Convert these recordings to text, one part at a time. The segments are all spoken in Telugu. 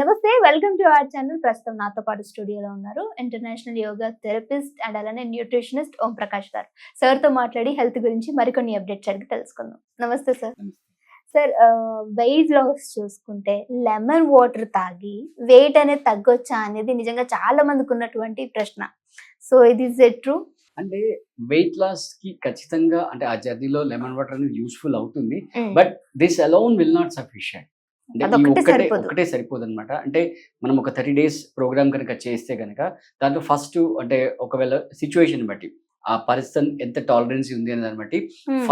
నమస్తే, వెల్కమ్ టు అవర్ ఛానల్. ప్రస్తుతం నాతో పాటు స్టూడియోలో ఉన్నారు ఇంటర్నేషనల్ యోగా థెరపిస్ట్ అండ్ అలానే న్యూట్రిషనిస్ట్ ఓం ప్రకాష్ గారు. సార్తో మాట్లాడి హెల్త్ గురించి మరికొన్ని అప్డేట్స్ అడిగి తెలుసుకుందాం. నమస్తే సార్. సార్, వెయిట్ లాస్ చూసుకుంటే లెమన్ వాటర్ తాగి వెయిట్ అనేది తగ్గొచ్చా అనేది నిజంగా చాలా మందికి ఉన్నటువంటి ప్రశ్న. సో ఇది ఇస్ ఇట్ ట్రూ? అంటే వెయిట్ లాస్ కి ఖచ్చితంగా అంటే ఆ జర్నీలో లెమన్ వాటర్ అనేది యూస్ఫుల్ అవుతుంది. But this alone will not sufficient. అంటే ఒకటే సరిపోదు అనమాట. అంటే మనం ఒక 30 days ప్రోగ్రామ్ కనుక చేస్తే కనుక దాంట్లో ఫస్ట్ అంటే ఒకవేళ సిచ్యువేషన్ బట్టి ఆ పర్సన్ ఎంత టాలరెన్స్ ఉంది అనే దాన్ని బట్టి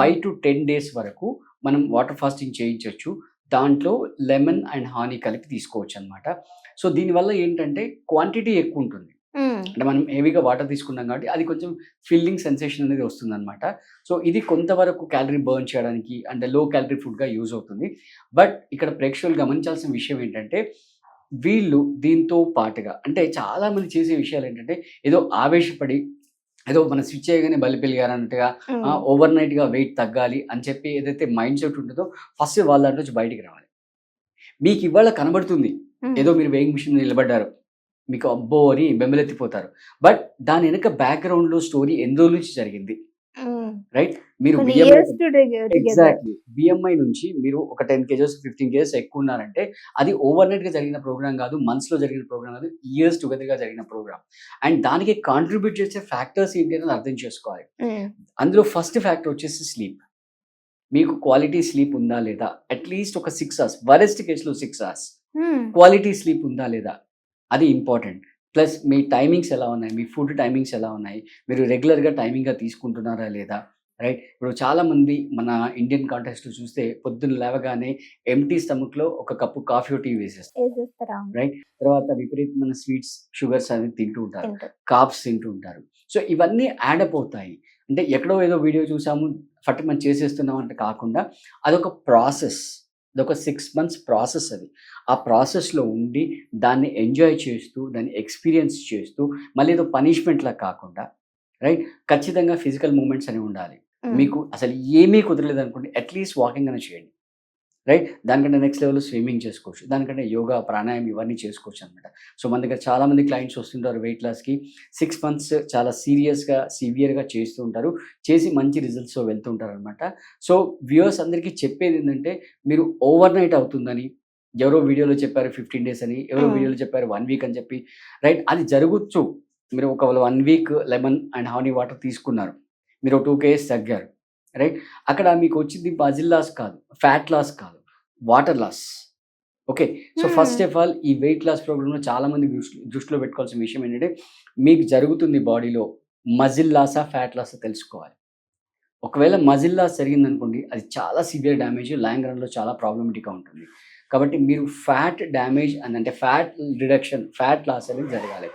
5 to 10 days వరకు మనం వాటర్ ఫాస్టింగ్ చేయించవచ్చు. దాంట్లో లెమన్ అండ్ హానీ కలిపి తీసుకోవచ్చు అనమాట. సో దీనివల్ల ఏంటంటే క్వాంటిటీ ఎక్కువ ఉంటుంది. అంటే మనం హెవీగా వాటర్ తీసుకున్నాం కాబట్టి అది కొంచెం ఫిల్లింగ్ సెన్సేషన్ అనేది వస్తుంది అనమాట. సో ఇది కొంతవరకు క్యాలరీ బర్న్ చేయడానికి అంటే లో క్యాలరీ ఫుడ్గా యూజ్ అవుతుంది. బట్ ఇక్కడ ప్రేక్షకులు గమనించాల్సిన విషయం ఏంటంటే వీళ్ళు దీంతో పాటుగా అంటే చాలా మంది చేసే విషయాలు ఏంటంటే ఏదో ఆవేశపడి ఏదో మన స్విచ్ చేయగానే బలి పెరిగారన్నట్టుగా ఓవర్ నైట్ గా వెయిట్ తగ్గాలి అని చెప్పి ఏదైతే మైండ్ సెట్ ఉంటుందో ఫస్ట్ వాళ్ళ దాంట్లో నుంచి బయటికి రావాలి. మీకు ఇవాళ కనబడుతుంది ఏదో మీరు వెయింగ్ మిషన్ నిలబడ్డారు, మీకు అబ్బో అని బెంబలెత్తిపోతారు. బట్ దాని వెనక బ్యాక్గ్రౌండ్ లో స్టోరీ ఎన్ని రోజుల నుంచి జరిగింది, రైట్? మీరు ఎగ్జాక్ట్లీ బిఎంఐ నుంచి మీరు ఒక 10 kgs 15 kgs ఎక్కువ ఉన్నారంటే అది ఓవర్ నైట్ గా జరిగిన ప్రోగ్రామ్ కాదు, మంత్స్ లో జరిగిన ప్రోగ్రామ్ కాదు, ఇయర్స్ టుగెదర్ గా జరిగిన ప్రోగ్రామ్. అండ్ దానికి కాంట్రిబ్యూట్ చేసే ఫ్యాక్టర్స్ ఏంటి అని అర్థం చేసుకోవాలి. అందులో ఫస్ట్ ఫ్యాక్టర్ వచ్చేసి స్లీప్. మీకు క్వాలిటీ స్లీప్ ఉందా లేదా, అట్లీస్ట్ ఒక 6 hours, వరెస్ట్ కేసులో 6 hours క్వాలిటీ స్లీప్ ఉందా లేదా, అది ఇంపార్టెంట్. ప్లస్ మీ టైమింగ్స్ ఎలా ఉన్నాయి, మీ ఫుడ్ టైమింగ్స్ ఎలా ఉన్నాయి, మీరు రెగ్యులర్గా టైమింగ్గా తీసుకుంటున్నారా లేదా, రైట్? ఇప్పుడు చాలామంది మన ఇండియన్ కాంటెక్స్ట్ చూస్తే పొద్దున్న లేవగానే ఎంటీ స్టమక్లో ఒక కప్పు కాఫీ టీ వేసేస్తారు, రైట్? తర్వాత విపరీతమైన స్వీట్స్ షుగర్స్ అనేది తింటూ ఉంటారు, కాప్స్ తింటూ ఉంటారు. సో ఇవన్నీ యాడప్ అవుతాయి. అంటే ఎక్కడో ఏదో వీడియో చూసాము ఫట్ మనం చేసేస్తున్నాం అంటే కాకుండా అదొక ప్రాసెస్, అదొక 6 months ప్రాసెస్. అది ఆ ప్రాసెస్లో ఉండి దాన్ని ఎంజాయ్ చేస్తూ దాన్ని ఎక్స్పీరియన్స్ చేస్తూ మళ్ళీ ఏదో పనిష్మెంట్లా కాకుండా, రైట్? ఖచ్చితంగా ఫిజికల్ మూమెంట్స్ అనేవి ఉండాలి. మీకు అసలు ఏమీ కుదరలేదు అనుకోండి, అట్లీస్ట్ వాకింగ్ అనేది చేయండి, రైట్? దానికంటే నెక్స్ట్ లెవెల్లో స్విమ్మింగ్ చేసుకోవచ్చు, దానికంటే యోగా ప్రాణాయామం ఇవన్నీ చేసుకోవచ్చు అనమాట. సో మన దగ్గర చాలామంది క్లయింట్స్ వస్తుంటారు వెయిట్ లాస్కి 6 months చాలా సివియర్గా చేస్తూ ఉంటారు, చేసి మంచి రిజల్ట్స్తో వెళ్తుంటారు అనమాట. సో వ్యూవర్స్ అందరికీ చెప్పేది ఏంటంటే మీరు ఓవర్ నైట్ అవుతుందని ఎవరో వీడియోలో చెప్పారు 15 days అని, ఎవరో వీడియోలో చెప్పారు 1 week అని చెప్పి, రైట్? అది జరగచ్చు. మీరు ఒకవేళ 1 week lemon and honey water తీసుకున్నారు, మీరు 2 kgs తగ్గారు, రైట్? అక్కడ మీకు వచ్చింది మజిల్ లాస్ కాదు, ఫ్యాట్ లాస్ కాదు, water loss. Okay, so first of all ఈ వెయిట్ లాస్ ప్రోగ్రామ్లో చాలా మంది దృష్టిలో పెట్టుకోవాల్సిన విషయం ఏంటంటే మీకు జరుగుతుంది బాడీలో మజిల్ లాసా ఫ్యాట్ లాసా తెలుసుకోవాలి. ఒకవేళ మజిల్ లాస్ జరిగిందనుకోండి అది చాలా సివియర్ డ్యామేజ్, లాంగ్ రన్లో చాలా ప్రాబ్లమేటిక్గా ఉంటుంది. కాబట్టి మీరు ఫ్యాట్ డ్యామేజ్ అని అంటే ఫ్యాట్ రిడక్షన్, ఫ్యాట్ లాస్ అనేది జరగాలి.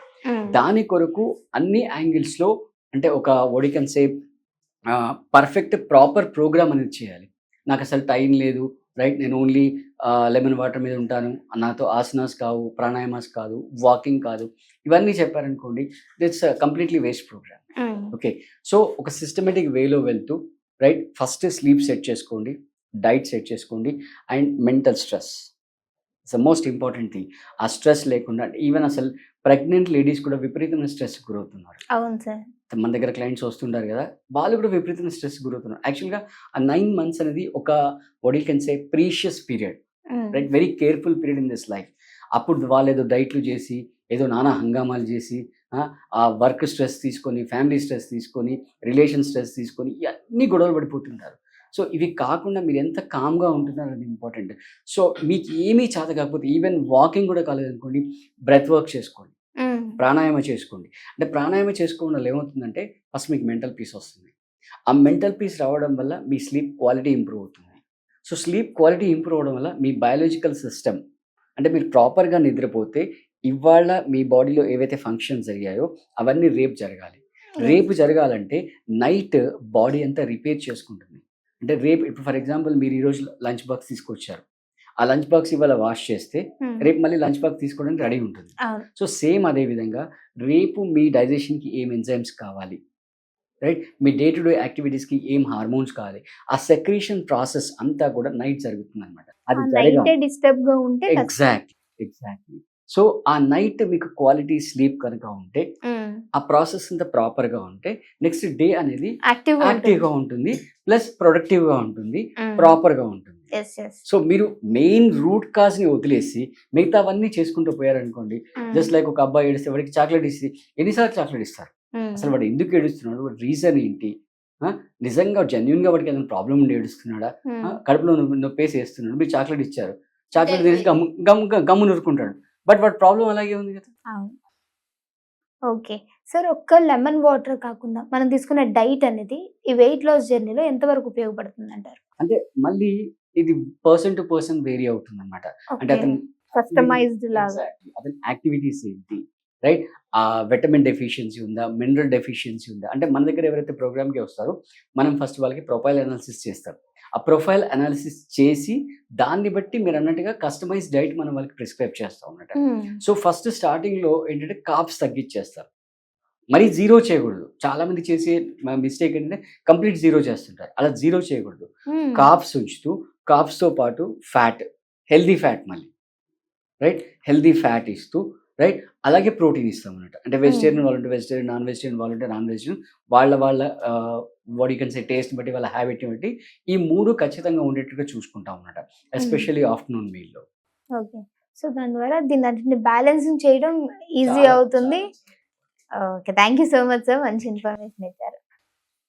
దాని కొరకు అన్ని యాంగిల్స్లో అంటే ఒక వడికన్ సేప్ పర్ఫెక్ట్ ప్రాపర్ ప్రోగ్రామ్ అనేది చేయాలి. నాకు అసలు టైం లేదు, రైట్? నేను ఓన్లీ లెమన్ వాటర్ మీద ఉంటాను, నాతో ఆసనాస్ కావు, ప్రాణాయామాస్ కాదు, వాకింగ్ కాదు, ఇవన్నీ చెప్పారనుకోండి that's completely waste program. Okay, so ఒక సిస్టమేటిక్ వేలో వెళ్తూ, రైట్? ఫస్ట్ స్లీప్ సెట్ చేసుకోండి, డైట్ సెట్ చేసుకోండి, and mental stress it's the most important thing. ఆ స్ట్రెస్ లేకుండా ఈవెన్ అసలు ప్రెగ్నెంట్ లేడీస్ కూడా విపరీతమైన స్ట్రెస్ గురవుతున్నారు. అవును సార్, మన దగ్గర క్లయింట్స్ వస్తుంటారు కదా, వాళ్ళు కూడా విపరీతమైన స్ట్రెస్ గురవుతున్నారు. యాక్చువల్గా ఆ 9 months అనేది ఒక what you can say precious period, right? Very careful period in this life. అప్పుడు వాళ్ళు ఏదో డైట్లు చేసి ఏదో నానా హంగామాలు చేసి ఆ వర్క్ స్ట్రెస్ తీసుకొని, ఫ్యామిలీ స్ట్రెస్ తీసుకొని, రిలేషన్ స్ట్రెస్ తీసుకొని ఇవన్నీ గొడవలు పడిపోతుంటారు. సో ఇవి కాకుండా మీరు ఎంత కామ్గా ఉంటున్నారు అది ఇంపార్టెంట్. సో మీకు ఏమీ చేత కాకపోతే ఈవెన్ వాకింగ్ కూడా కాలేదనుకోండి, బ్రెత్ వర్క్ చేసుకోండి, ప్రాణాయామ చేసుకోండి. అంటే ప్రాణాయామ చేసుకోవడం వల్ల ఏమవుతుందంటే ఫస్ట్ మీకు మెంటల్ పీస్ వస్తుంది. ఆ మెంటల్ పీస్ రావడం వల్ల మీ స్లీప్ క్వాలిటీ ఇంప్రూవ్ అవుతుంది. సో స్లీప్ క్వాలిటీ ఇంప్రూవ్ అవడం వల్ల మీ బయాలజికల్ సిస్టమ్ అంటే మీరు ప్రాపర్గా నిద్రపోతే ఇవాళ మీ బాడీలో ఏవైతే ఫంక్షన్స్ జరిగాయో అవన్నీ రేపు జరగాలి. రేపు జరగాలంటే నైట్ బాడీ అంతా రిపేర్ చేసుకుంటుంది. అంటే రేపు ఇప్పుడు ఫర్ ఎగ్జాంపుల్ మీరు ఈరోజు లంచ్ బాక్స్ తీసుకొచ్చారు, ఆ లంచ్ బాక్స్ ఇవాళ వాష్ చేస్తే రేపు మళ్ళీ లంచ్ బాక్స్ తీసుకోవడానికి రెడీ ఉంటుంది. సో సేమ్ అదే విధంగా రేపు మీ డైజెషన్కి ఏం ఎంజైమ్స్ కావాలి, రైట్? మీ డే టు డే యాక్టివిటీస్కి ఏం హార్మోన్స్ కావాలి, ఆ సెక్రీషన్ ప్రాసెస్ అంతా కూడా నైట్ జరుగుతుంది అనమాట. అది డిస్టర్బ్ గా ఉంటే ఎగ్జాక్ట్ ఎగ్జాక్ట్లీ. సో ఆ నైట్ మీకు క్వాలిటీ స్లీప్ కనుక ఉంటే, ఆ ప్రాసెస్ అంతా ప్రాపర్ గా ఉంటే నెక్స్ట్ డే అనేది యాక్టివ్ గా ఉంటుంది, ప్లస్ ప్రొడక్టివ్ గా ఉంటుంది, ప్రాపర్ గా ఉంటుంది. సో మీరు మెయిన్ రూట్ కాజ్ ని వదిలేసి మిగతావన్నీ చేసుకుంటూ పోయారనుకోండి, జస్ట్ లైక్ ఒక అబ్బాయి ఏడిస్తే వాడికి చాక్లెట్ ఇస్తే ఎన్నిసార్లు చాక్లెట్ ఇస్తారు? అసలు వాడు ఎందుకు ఏడుస్తున్నాడు, వాడి రీజన్ ఏంటి, నిజంగా జెన్యున్ గా వాడికి ఏదైనా ప్రాబ్లం ఉండి ఏడుస్తున్నాడా, కడుపులో నొప్పేసి వేస్తున్నాడు, మీరు చాక్లెట్ ఇచ్చారు, చాక్లెట్ తీసి గమ్ము నూరుకుంటాడు, బట్ వాడి ప్రాబ్లం అలాగే ఉంది కదా. ఓకే సార్, ఒక్క లెమన్ వాటర్ కాకుండా మనం తీసుకునే డైట్ అనేది ఈ వెయిట్ లాస్ జర్నీలో ఎంతవరకు ఉపయోగపడుతుంది అంటారు? అంటే మళ్ళీ ఇది పర్సన్ టు పర్సన్ వేరీ అవుతుంది అనమాట. అంటే అతను కస్టమైజ్డ్ లాగా అతని యాక్టివిటీస్ ఏంటి, రైట్, ఆ విటమిన్ డెఫిషియన్సీ ఉందా, మినరల్ డెఫిషియన్సీ ఉందా. అంటే మన దగ్గర ఎవరైతే ప్రోగ్రామ్కి వస్తారో మనం ఫస్ట్ వాళ్ళకి ప్రొఫైల్ అనాలిసిస్ చేస్తాం. ఆ ప్రొఫైల్ అనాలిసిస్ చేసి దాన్ని బట్టి మీరు అన్నట్టుగా కస్టమైజ్ డైట్ మనం వాళ్ళకి ప్రిస్క్రైబ్ చేస్తాం అన్నమాట. సో ఫస్ట్ స్టార్టింగ్లో ఏంటంటే కార్బ్స్ తగ్గించేస్తారు, మరీ జీరో చేయకూడదు. చాలా మంది చేసే మిస్టేక్ ఏంటంటే కంప్లీట్ జీరో చేస్తుంటారు. అలా జీరో చేయకూడదు, కార్బ్స్ ఉంచుతూ కార్బ్స్తో పాటు ఫ్యాట్, హెల్దీ ఫ్యాట్, మళ్ళీ రైట్ హెల్దీ ఫ్యాట్ ఇస్తూ, రైట్, అలాగే ప్రోటీన్ ఇస్తాం అన్నట్టు. అంటే వెజిటేరియన్ వాళ్ళు ఉంటే వెజిటేరియన్, నాన్ వెజిటేరియన్ వాళ్ళు ఉంటే నాన్ వెజిటేరియన్, వాళ్ళ what you can say taste బట్టి, వాళ్ళ హ్యాబిట్ని బట్టి ఈ 3 ఖచ్చితంగా ఉండేట్టుగా చూసుకుంటాం అన్నమాట, ఎస్పెషల్లీ ఆఫ్టర్నూన్ మీల్లో. ఓకే, సో దాని ద్వారా దీన్ని బ్యాలెన్సింగ్ చేయడం ఈజీ అవుతుంది. Okay, thank you so much sir, మంచి ఇన్ఫర్మేషన్ ఇచ్చారు.